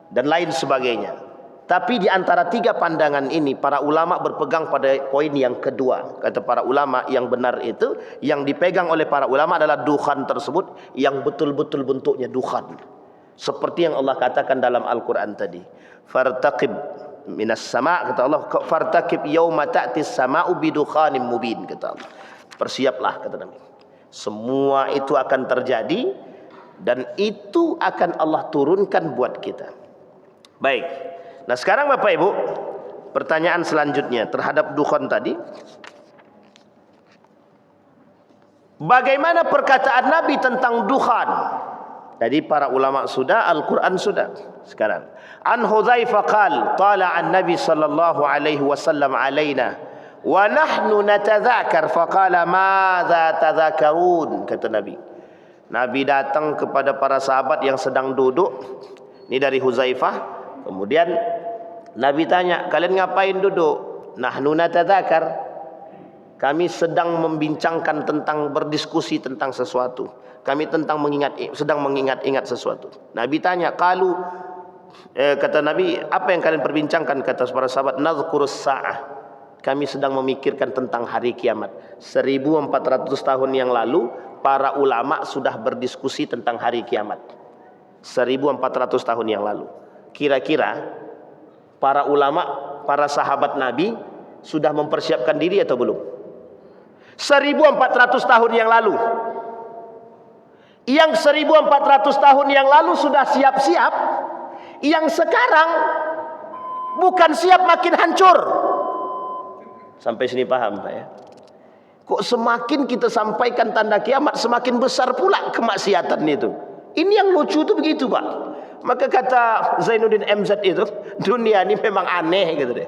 dan lain sebagainya. Tapi di antara tiga pandangan ini para ulama berpegang pada poin yang kedua. Kata para ulama yang benar itu, yang dipegang oleh para ulama adalah dukhan tersebut yang betul-betul bentuknya dukhan. Seperti yang Allah katakan dalam Al-Quran tadi. Fartaqib minas sama' kata Allah, fartaqib yauma ta'tis sama'u bidukhanim mubin kata Allah. Persiaplah kata Nabi. Semua itu akan terjadi dan itu akan Allah turunkan buat kita. Baik. Nah sekarang Bapak Ibu, pertanyaan selanjutnya terhadap dukhan tadi. Bagaimana perkataan Nabi tentang dukhan? Tadi para ulama sudah, Al-Quran sudah. Sekarang, An Hudzaifah qal, tala'an Nabi sallallahu alaihi wasallam alaina wa nahnu natadzakar faqala madza tadzakarun, kata Nabi. Nabi datang kepada para sahabat yang sedang duduk. Ini dari Hudzaifah. Kemudian Nabi tanya, kalian ngapain duduk? Nahnu natadzakar. Kami sedang membincangkan tentang, berdiskusi tentang sesuatu. Kami sedang mengingat-ingat sesuatu. Nabi tanya, kata Nabi, apa yang kalian perbincangkan? Kata para sahabat, nazkurus sa'ah. Kami sedang memikirkan tentang hari kiamat. 1400 tahun yang lalu para ulama sudah berdiskusi tentang hari kiamat. 1400 tahun yang lalu. Kira-kira para ulama, para sahabat Nabi sudah mempersiapkan diri atau belum? 1400 tahun yang lalu. Yang 1400 tahun yang lalu sudah siap-siap, yang sekarang bukan siap makin hancur. Sampai sini paham Pak ya? Kok semakin kita sampaikan tanda kiamat, semakin besar pula kemaksiatan itu. Ini yang lucu itu begitu Pak. Maka kata Zainuddin MZ itu, dunia ini memang aneh gitu deh.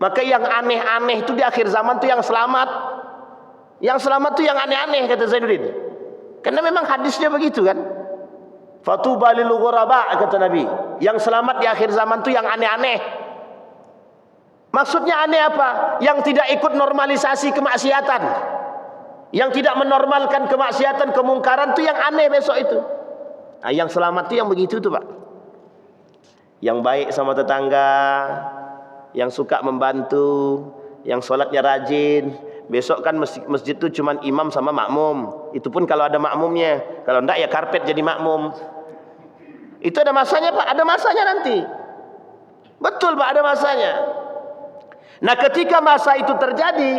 Maka yang aneh-aneh itu di akhir zaman itu yang selamat. Yang selamat itu yang aneh-aneh, kata Zainuddin. Karena memang hadisnya begitu kan. Fatuba lil ghuraba, kata Nabi. Yang selamat di akhir zaman itu yang aneh-aneh. Maksudnya aneh apa? Yang tidak ikut normalisasi kemaksiatan. Yang tidak menormalkan kemaksiatan, kemungkaran itu yang aneh besok itu. Nah, yang selamat itu yang begitu tuh Pak. Yang baik sama tetangga, yang suka membantu, yang sholatnya rajin. Besok kan masjid itu cuma imam sama makmum. Itu pun kalau ada makmumnya. Kalau enggak ya karpet jadi makmum. Itu ada masanya Pak, ada masanya nanti. Betul Pak, ada masanya. Nah ketika masa itu terjadi,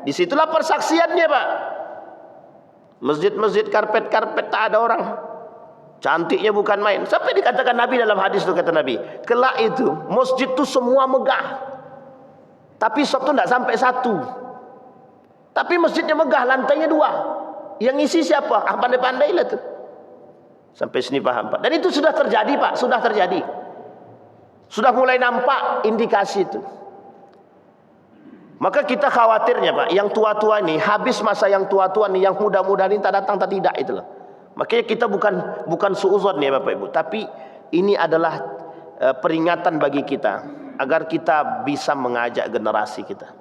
disitulah persaksiannya Pak. Masjid-masjid karpet-karpet tak ada orang. Cantiknya bukan main. Sampai dikatakan Nabi dalam hadis itu, kata Nabi, kelak itu masjid itu semua megah, tapi sop itu tidak sampai satu. Tapi masjidnya megah, lantainya 2. Yang isi siapa? Ah, pandai-pandai lah tuh. Sampai sini paham Pak. Dan itu sudah terjadi Pak, sudah terjadi. Sudah mulai nampak indikasi itu. Maka kita khawatirnya Pak, yang tua-tua ini, habis masa yang tua-tua ini, yang muda-muda ini tak datang tak tidak itulah. Makanya kita bukan suuzon ya Bapak Ibu, tapi ini adalah peringatan bagi kita agar kita bisa mengajak generasi kita.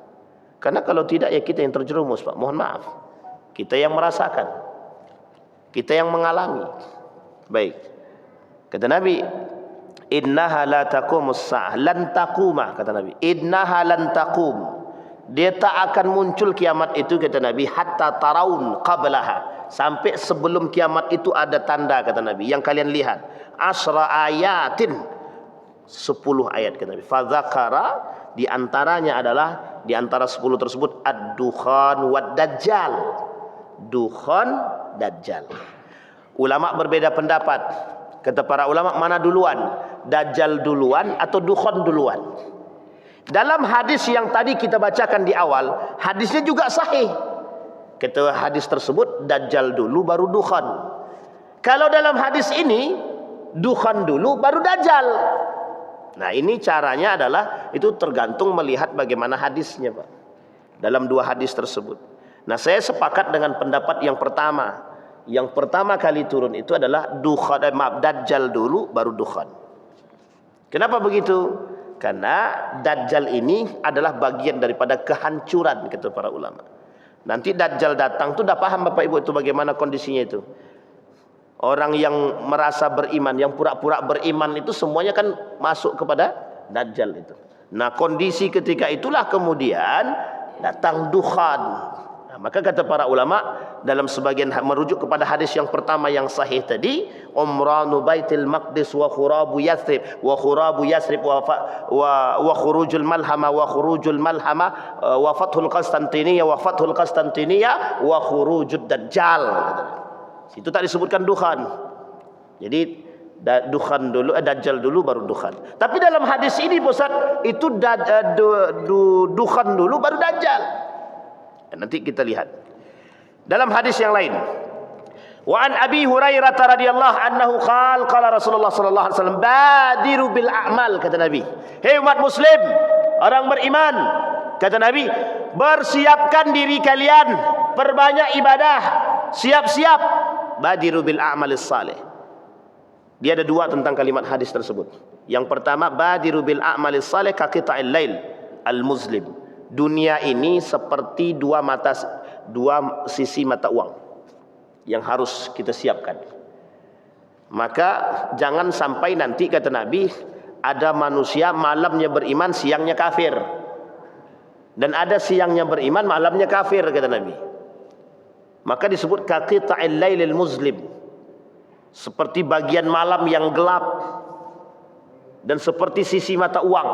Karena kalau tidak ya kita yang terjerumus Pak, mohon maaf. Kita yang merasakan, kita yang mengalami. Baik. Kata Nabi, innaha la taqumus sa'ah, lan taquma, kata Nabi. Innaha lan taqum. Dia tak akan muncul kiamat itu, kata Nabi, hatta taraun qablaha, sampai sebelum kiamat itu ada tanda, kata Nabi, yang kalian lihat. Asra ayatin, 10 ayat, kata Nabi. Fadzakara, di antaranya adalah, di antara 10 tersebut, ad-dukhan wad dajjal. Dukhan, dajjal. Ulama berbeda pendapat. Kata para ulama, mana duluan? Dajjal duluan atau dukhan duluan? Dalam hadis yang tadi kita bacakan di awal, hadisnya juga sahih. Kata hadis tersebut, dajjal dulu baru dukhan. Kalau dalam hadis ini, dukhan dulu baru dajjal. Nah ini caranya adalah, itu tergantung melihat bagaimana hadisnya Pak, dalam 2 hadis tersebut. Nah saya sepakat dengan pendapat yang pertama. Yang pertama kali turun itu adalah dajjal dulu baru dukhan. Kenapa begitu? Karena dajjal ini adalah bagian daripada kehancuran, kata para ulama. Nanti dajjal datang tu dah paham Bapak Ibu itu bagaimana kondisinya itu. Orang yang merasa beriman, yang pura-pura beriman itu semuanya kan masuk kepada dajjal itu. Nah kondisi ketika itulah kemudian datang dukhan. Nah, maka kata para ulama dalam sebagian merujuk kepada hadis yang pertama yang sahih tadi, umranu baitil maqdis wa khurabu yathrib wa khurabu yathrib wa khurujul malhama wa khurujul malhama wa fathul Qastantiniyah wa fathul Qastantiniyah wa khurujud dajjal. Itu tak disebutkan dukhan. Jadi Dukhan dulu, Dajjal dulu baru dukhan. Tapi dalam hadis ini Ustaz, itu dukhan dulu baru Dajjal. Nanti kita lihat. Dalam hadis yang lain, wa an Abi Hurairah radhiyallahu anhu qala Rasulullah sallallahu alaihi wasallam badiru bil a'mal, kata Nabi. Hei umat muslim, orang beriman, kata Nabi, bersiapkan diri kalian, perbanyak ibadah, siap-siap, badiru bil a'malis salih. Dia ada dua tentang kalimat hadis tersebut. Yang pertama, badiru bil a'malis salih ka qita'il lail al muslim. Dunia ini seperti dua sisi mata uang yang harus kita siapkan. Maka jangan sampai nanti, kata Nabi, ada manusia malamnya beriman, siangnya kafir. Dan ada siangnya beriman, malamnya kafir, kata Nabi. Maka disebut ka qita'il lailil muslim, seperti bagian malam yang gelap, dan seperti sisi mata uang,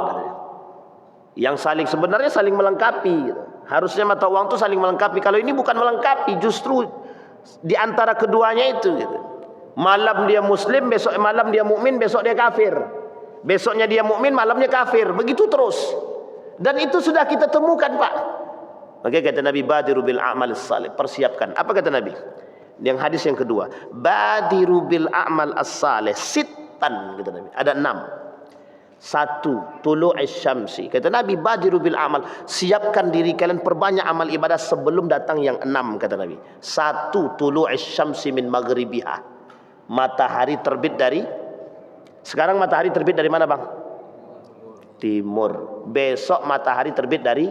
yang sebenarnya saling melengkapi. Harusnya mata uang itu saling melengkapi. Kalau ini bukan melengkapi, justru di antara keduanya itu gitu. Malam dia muslim, besok malam dia mukmin, besok dia kafir. Besoknya dia mukmin, malamnya kafir. Begitu terus. Dan itu sudah kita temukan, Pak. Maka kata Nabi, badiru bil a'mal as-salih, persiapkan. Apa kata Nabi? Yang hadis yang kedua, badiru bil a'mal as-salih sittan, kata Nabi. Ada 6. 1, tulu'is syamsi. Kata Nabi, badiru bil amal, siapkan diri kalian, perbanyak amal ibadah sebelum datang yang 6, kata Nabi. 1, tulu'is syamsi min maghribiha. Matahari terbit dari, sekarang matahari terbit dari mana, Bang? Timur. Besok matahari terbit dari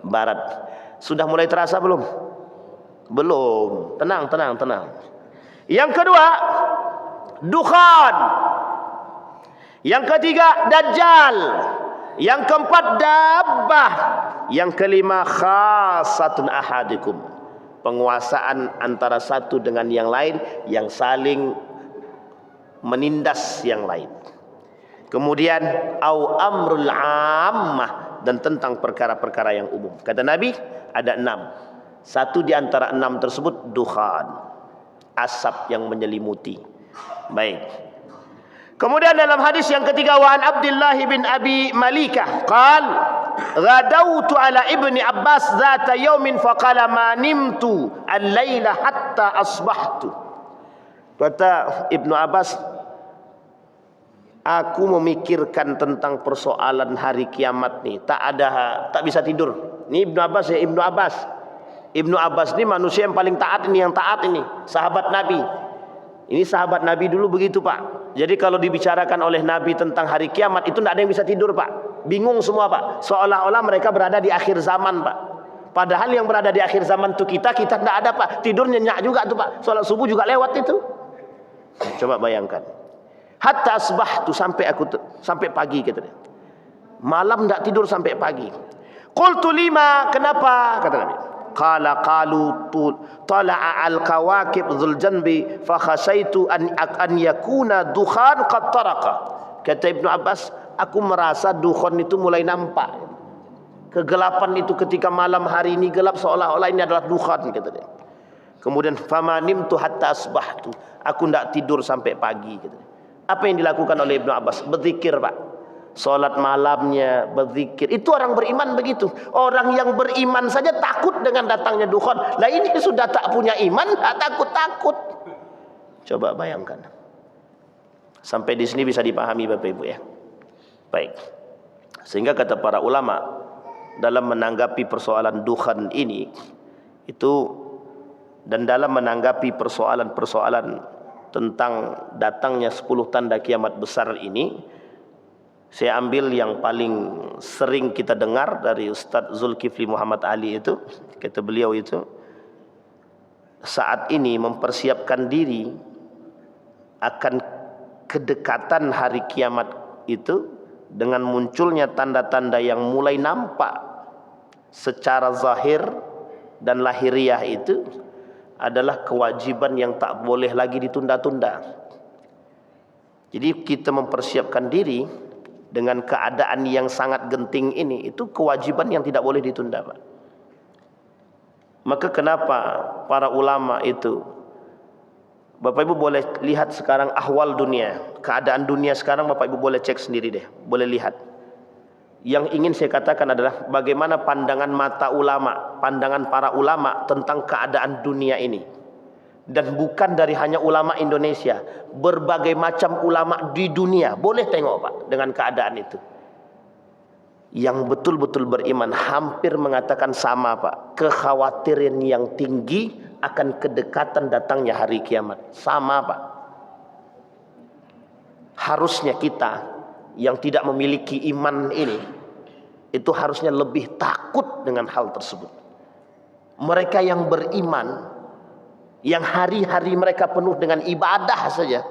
barat. Sudah mulai terasa belum? Belum. Tenang. Yang kedua, dukhan. Yang ketiga, Dajjal. Yang keempat, Dabbah. Yang kelima, khasatun ahadikum, penguasaan antara satu dengan yang lain, yang saling menindas yang lain. Kemudian, au amrul ammah, dan tentang perkara-perkara yang umum. Kata Nabi, ada 6. Satu di antara 6 tersebut, dukhan, asap yang menyelimuti. Baik. Kemudian dalam hadis yang ketiga, wa an Abdullah bin Abi Malikah qal ghadawtu ala ibni Abbas zata yaumin faqala ma nimtu al-laila hatta asbahtu. Kata Ibnu Abbas, aku memikirkan tentang persoalan hari kiamat nih, tak bisa tidur. Ini Ibnu Abbas ya, Ibnu Abbas. Ibnu Abbas ini manusia yang paling taat ini, sahabat Nabi. Ini sahabat Nabi dulu begitu, Pak. Jadi kalau dibicarakan oleh Nabi tentang hari kiamat, itu tidak ada yang bisa tidur, Pak. Bingung semua, Pak. Seolah-olah mereka berada di akhir zaman, Pak. Padahal yang berada di akhir zaman itu kita tidak ada, Pak. Tidur nyenyak juga tuh, Pak. Sholat subuh juga lewat itu. Coba bayangkan. Hatta asbahtu, sampai pagi, kata dia. Malam tidak tidur sampai pagi. Qultu lima, kenapa? Kata Nabi. Qala qalu tala'a al-kawakib dzul janbi fa khasaitu an yakuna dukhan qad taraqa. Kata Ibnu Abbas, aku merasa dukhan itu mulai nampak. Kegelapan itu ketika malam hari ini gelap, seolah-olah ini adalah dukhan, kata dia. Kemudian famanimtu hatta asbahtu, aku tidak tidur sampai pagi, kata dia. Apa yang dilakukan oleh Ibnu Abbas? Berzikir, Pak. Salat malamnya, berzikir. Itu orang beriman begitu. Orang yang beriman saja takut dengan datangnya dukhan. Lah ini sudah tak punya iman, tak takut-takut. Coba bayangkan. Sampai di sini bisa dipahami Bapak Ibu ya. Baik. Sehingga kata para ulama dalam menanggapi persoalan dukhan ini itu, dan dalam menanggapi persoalan-persoalan tentang datangnya 10 tanda kiamat besar ini, saya ambil yang paling sering kita dengar dari Ustadz Zulkifli Muhammad Ali itu. Kata beliau itu, saat ini mempersiapkan diri akan kedekatan hari kiamat itu dengan munculnya tanda-tanda yang mulai nampak secara zahir dan lahiriah, itu adalah kewajiban yang tak boleh lagi ditunda-tunda. Jadi kita mempersiapkan diri dengan keadaan yang sangat genting ini, itu kewajiban yang tidak boleh ditunda, Pak. Maka kenapa para ulama itu Bapak Ibu boleh lihat sekarang ahwal dunia, keadaan dunia sekarang. Bapak Ibu boleh cek sendiri deh, boleh lihat. Yang ingin saya katakan adalah bagaimana pandangan mata ulama, pandangan para ulama tentang keadaan dunia ini. Dan bukan dari hanya ulama Indonesia, berbagai macam ulama di dunia boleh tengok Pak dengan keadaan itu. Yang betul-betul beriman hampir mengatakan sama Pak, kekhawatiran yang tinggi akan kedekatan datangnya hari kiamat. Sama Pak. Harusnya kita yang tidak memiliki iman ini, itu harusnya lebih takut dengan hal tersebut. Mereka yang beriman, yang hari-hari mereka penuh dengan ibadah saja,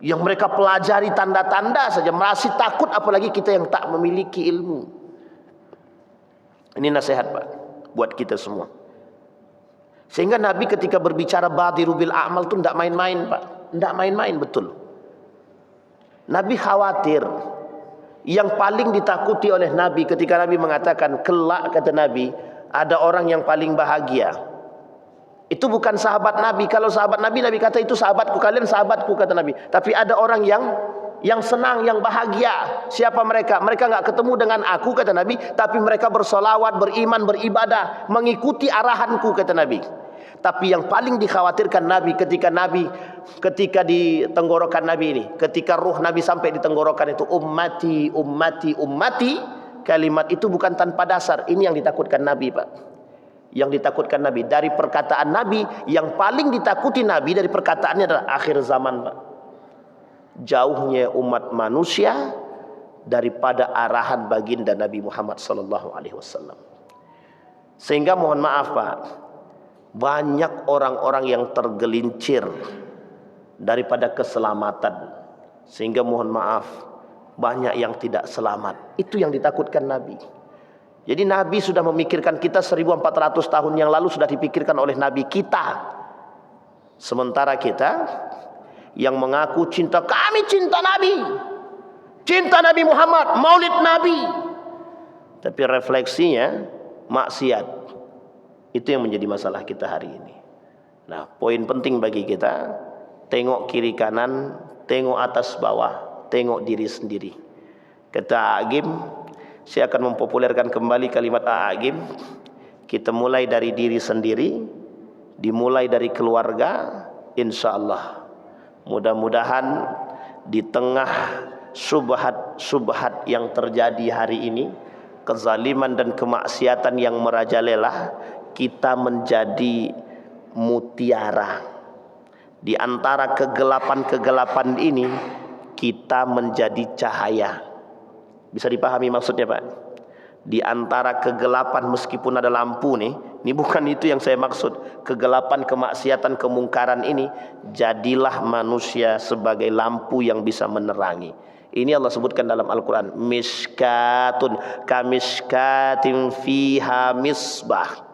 yang mereka pelajari tanda-tanda saja, masih takut, apalagi kita yang tak memiliki ilmu. Ini nasihat Pak buat kita semua. Sehingga Nabi ketika berbicara badiru bil a'mal itu tidak main-main Pak, tidak main-main betul. Nabi khawatir. Yang paling ditakuti oleh Nabi ketika Nabi mengatakan kelak, kata Nabi, ada orang yang paling bahagia. Itu bukan sahabat Nabi. Kalau sahabat Nabi, Nabi kata itu sahabatku, kalian sahabatku, kata Nabi. Tapi ada orang yang senang, yang bahagia. Siapa mereka? Mereka nggak ketemu dengan aku, kata Nabi, tapi mereka bersolawat, beriman, beribadah, mengikuti arahanku, kata Nabi. Tapi yang paling dikhawatirkan Nabi ketika di tenggorokan Nabi ini, ketika ruh Nabi sampai di tenggorokan itu, ummati, ummati, ummati, kalimat itu bukan tanpa dasar. Ini yang ditakutkan Nabi Pak. Yang ditakutkan Nabi dari perkataan Nabi, yang paling ditakuti Nabi dari perkataannya adalah akhir zaman Pak. Jauhnya umat manusia daripada arahan baginda Nabi Muhammad SAW. Sehingga mohon maaf Pak, banyak orang-orang yang tergelincir daripada keselamatan. Sehingga mohon maaf, banyak yang tidak selamat. Itu yang ditakutkan Nabi. Jadi Nabi sudah memikirkan kita 1400 tahun yang lalu, sudah dipikirkan oleh Nabi kita. Sementara kita yang mengaku cinta, kami cinta Nabi, cinta Nabi Muhammad, maulid Nabi, tapi refleksinya maksiat. Itu yang menjadi masalah kita hari ini. Nah, poin penting bagi kita, tengok kiri kanan, tengok atas bawah, tengok diri sendiri. Kata Agim, saya akan mempopulerkan kembali kalimat Agim. Kita mulai dari diri sendiri, dimulai dari keluarga, insya Allah. Mudah-mudahan di tengah subhat yang terjadi hari ini, kezaliman dan kemaksiatan yang merajalela, kita menjadi mutiara. Di antara kegelapan-kegelapan ini, kita menjadi cahaya. Bisa dipahami maksudnya Pak? Di antara kegelapan, meskipun ada lampu nih, ini bukan itu yang saya maksud. Kegelapan, kemaksiatan, kemungkaran ini, jadilah manusia sebagai lampu yang bisa menerangi. Ini Allah sebutkan dalam Al-Quran, miskatun kamiskatin fiha misbah.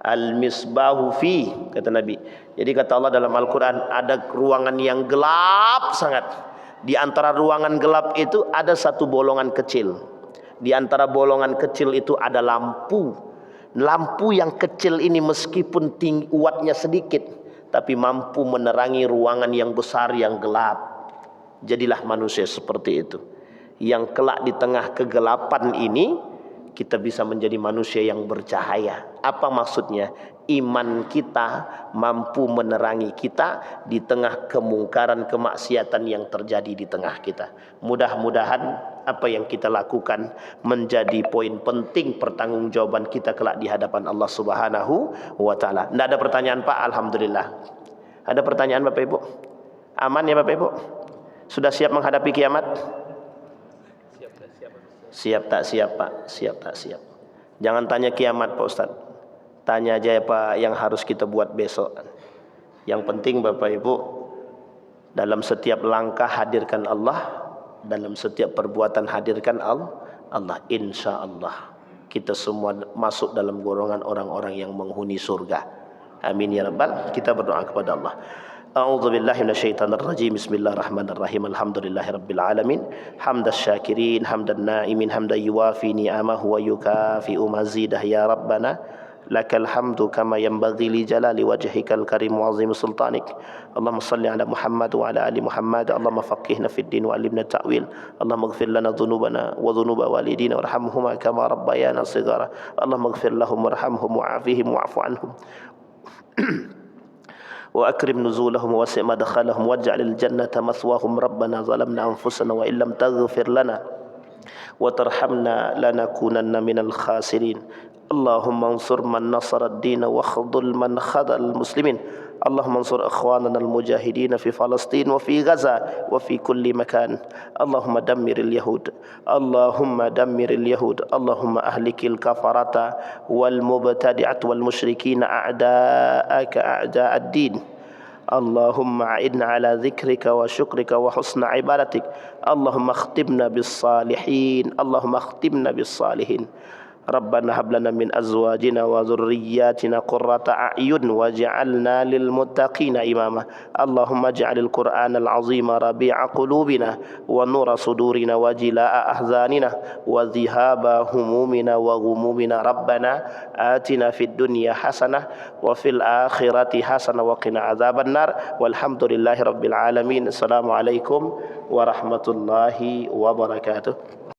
Al-misbahu fi, kata Nabi. Jadi kata Allah dalam Al-Quran, ada ruangan yang gelap sangat. Di antara ruangan gelap itu ada satu bolongan kecil. Di antara bolongan kecil itu ada lampu. Lampu yang kecil ini meskipun tinggi, wattnya sedikit, tapi mampu menerangi ruangan yang besar yang gelap. Jadilah manusia seperti itu, yang kelak di tengah kegelapan ini kita bisa menjadi manusia yang bercahaya. Apa maksudnya? Iman kita mampu menerangi kita di tengah kemungkaran, kemaksiatan yang terjadi di tengah kita. Mudah-mudahan apa yang kita lakukan menjadi poin penting pertanggungjawaban kita kelak di hadapan Allah Subhanahu wa taala. Tidak ada pertanyaan Pak? Alhamdulillah. Ada pertanyaan Bapak Ibu? Aman ya Bapak Ibu? Sudah siap menghadapi kiamat? Siap tak siap Pak? Siap tak siap? Jangan tanya kiamat Pak Ustadz, tanya aja apa yang harus kita buat besok. Yang penting Bapak Ibu, dalam setiap langkah hadirkan Allah, dalam setiap perbuatan hadirkan Allah. Insya Allah kita semua masuk dalam golongan orang-orang yang menghuni surga. Amin ya Rabbal. Kita berdoa kepada Allah. A'udzu billahi minasyaitonir rajim. Bismillahirrahmanirrahim. Alhamdulillahirabbil alamin. Hamdas syakirin, hamdan naimin, hamdan yuwafi ni'amahu wa yukafi'u mazidah ya Rabbana. lakal hamdu kama yanbaghi li jalali wajhikal karim wa azim sultanik. Allahumma salli ala Muhammad wa ala ali Muhammad. Allahumma faqihna fid din wa alimna ta'wil. Allahumma ighfir lana dhunubana wa dhunuba walidina warhamhuma kama rabbayana shighara. Allahumma ighfir lahum warhamhum wa'afihim wa'fu anhum. وأكرم نزولهم ووسع مدخلهم واجعل الجنة مثواهم. ربنا ظلمنا أنفسنا وإن لم تغفر لنا وترحمنا لنكونن من الخاسرين. اللهم انصر من نصر الدين واخذل من خذل المسلمين. اللهم انصر إخواننا المجاهدين في فلسطين وفي غزة وفي كل مكان. اللهم دمر اليهود، اللهم دمر اليهود، اللهم أهلك الكفرة والمبتدعة والمشركين أعداءك أعداء الدين. اللهم أعنا على ذكرك وشكرك وحسن عبادتك. اللهم اختمنا بالصالحين، اللهم اختمنا بالصالحين. ربنا هب لنا من أزواجنا وذرياتنا قرة أعين واجعلنا للمتقين إماما. اللهم اجعل القرآن العظيم ربيع قلوبنا ونور صدورنا وجلاء أحزاننا وذهاب همومنا وغمومنا. ربنا آتنا في الدنيا حسنة وفي الآخرة حسنة وقنا عذاب النار. والحمد لله رب العالمين. السلام عليكم ورحمة الله وبركاته.